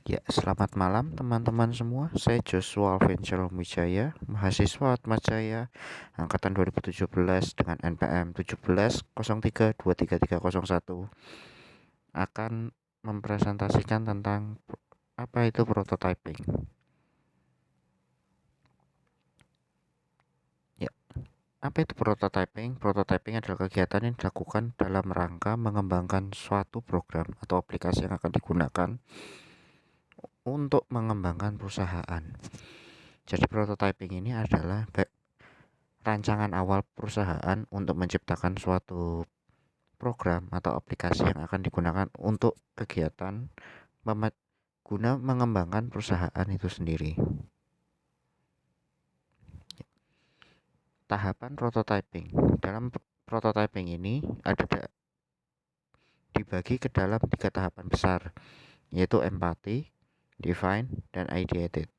Ya, selamat malam teman-teman semua. Saya Joshua Alventure Wijaya, mahasiswa Atmajaya angkatan 2017 dengan NPM 1703233301 akan mempresentasikan tentang apa itu prototyping. Ya, apa itu prototyping? Prototyping adalah kegiatan yang dilakukan dalam rangka mengembangkan suatu program atau aplikasi yang akan digunakan untuk mengembangkan perusahaan. Jadi prototyping ini adalah rancangan awal perusahaan untuk menciptakan suatu program atau aplikasi yang akan digunakan untuk kegiatan guna mengembangkan perusahaan itu sendiri. Tahapan prototyping. Dalam prototyping ini dibagi ke dalam 3 tahapan besar, yaitu empathy, define, dan ideated.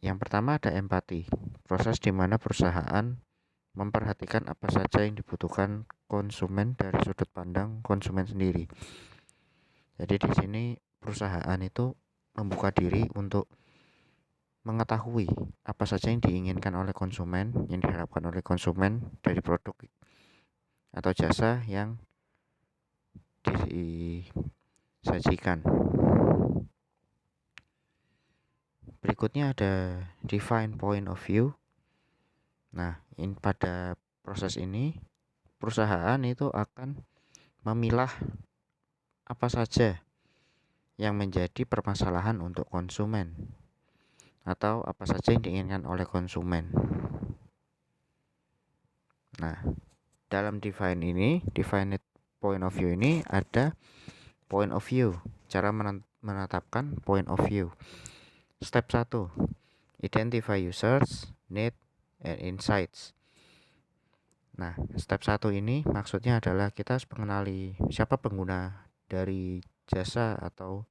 Yang pertama ada empathy, proses di mana perusahaan memperhatikan apa saja yang dibutuhkan konsumen dari sudut pandang konsumen sendiri. Jadi di sini perusahaan itu membuka diri untuk mengetahui apa saja yang diinginkan oleh konsumen, yang diharapkan oleh konsumen dari produk atau jasa yang disajikan. Berikutnya ada define point of view. Nah, pada proses ini perusahaan itu akan memilah apa saja yang menjadi permasalahan untuk konsumen atau apa saja yang diinginkan oleh konsumen. Nah, dalam define point of view ini ada point of view, cara menetapkan point of view. Step 1, identify users, need, and insights. Nah, step 1 ini maksudnya adalah kita harus mengenali siapa pengguna dari jasa atau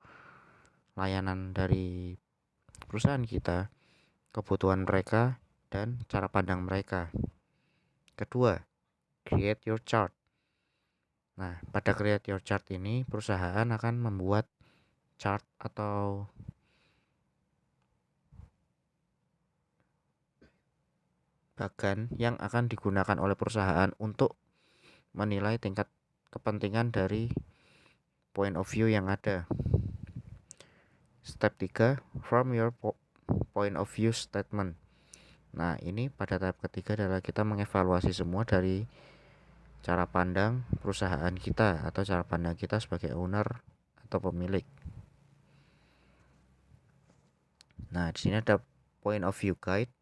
layanan dari perusahaan kita, kebutuhan mereka, dan cara pandang mereka. Kedua, create your chart. Nah, pada create your chart ini perusahaan akan membuat chart atau bagan yang akan digunakan oleh perusahaan untuk menilai tingkat kepentingan dari point of view yang ada. Step 3, from your point of view statement. Nah, ini pada tahap ketiga adalah kita mengevaluasi semua dari cara pandang perusahaan kita atau cara pandang kita sebagai owner atau pemilik. Nah, di sini ada point of view guide.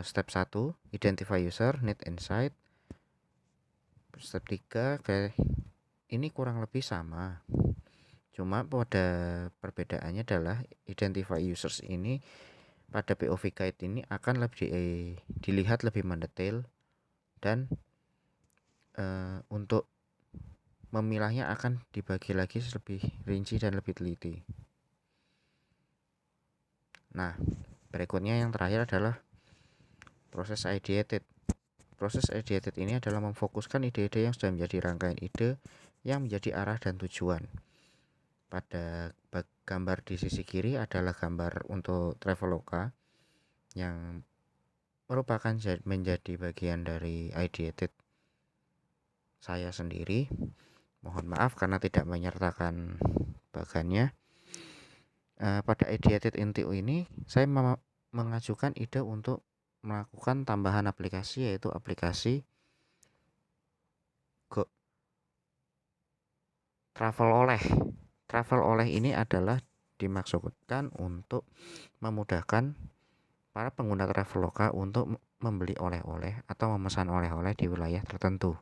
Step 1, identify user, need, insight. Step 3, ini kurang lebih sama. Cuma pada perbedaannya adalah identify users ini pada POV guide ini akan lebih dilihat lebih mendetail dan untuk memilahnya akan dibagi lagi lebih rinci dan lebih teliti. Nah, berikutnya yang terakhir adalah proses ideated. Proses ideated ini adalah memfokuskan ide-ide yang sudah menjadi rangkaian ide yang menjadi arah dan tujuan. Pada gambar di sisi kiri adalah gambar untuk Traveloka yang merupakan menjadi bagian dari ideated saya sendiri. Mohon maaf karena tidak menyertakan bagannya. Pada ideated NTU ini saya mengajukan ide untuk melakukan tambahan aplikasi, yaitu aplikasi Travel Oleh. Travel Oleh ini adalah dimaksudkan untuk memudahkan para pengguna Traveloka untuk membeli oleh-oleh atau memesan oleh-oleh di wilayah tertentu.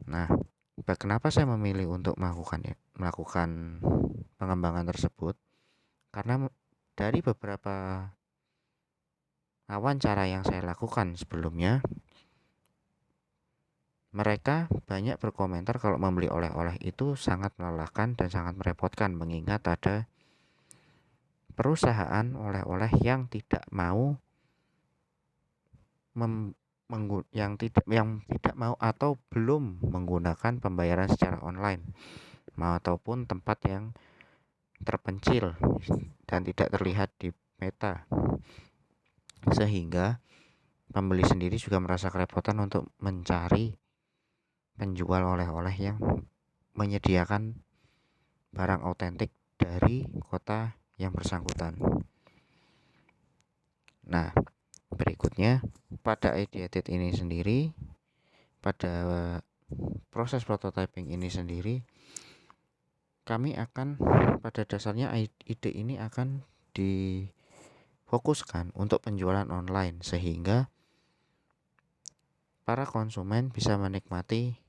Nah, kenapa saya memilih untuk melakukan pengembangan tersebut? Karena dari beberapa wawancara yang saya lakukan sebelumnya, mereka banyak berkomentar kalau membeli oleh-oleh itu sangat melelahkan dan sangat merepotkan, mengingat ada perusahaan oleh-oleh yang tidak mau yang tidak mau atau belum menggunakan pembayaran secara online ataupun tempat yang terpencil dan tidak terlihat di meta, sehingga pembeli sendiri juga merasa kerepotan untuk mencari penjual oleh-oleh yang menyediakan barang autentik dari kota yang bersangkutan. Nah, berikutnya pada Ideated ini sendiri, pada proses prototyping ini sendiri, kami akan pada dasarnya ide ini akan difokuskan untuk penjualan online, sehingga para konsumen bisa menikmati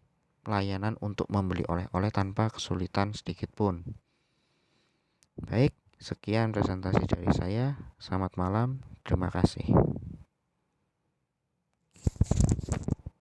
pelayanan untuk membeli oleh-oleh tanpa kesulitan sedikit pun. Baik, sekian presentasi dari saya. Selamat malam, terima kasih.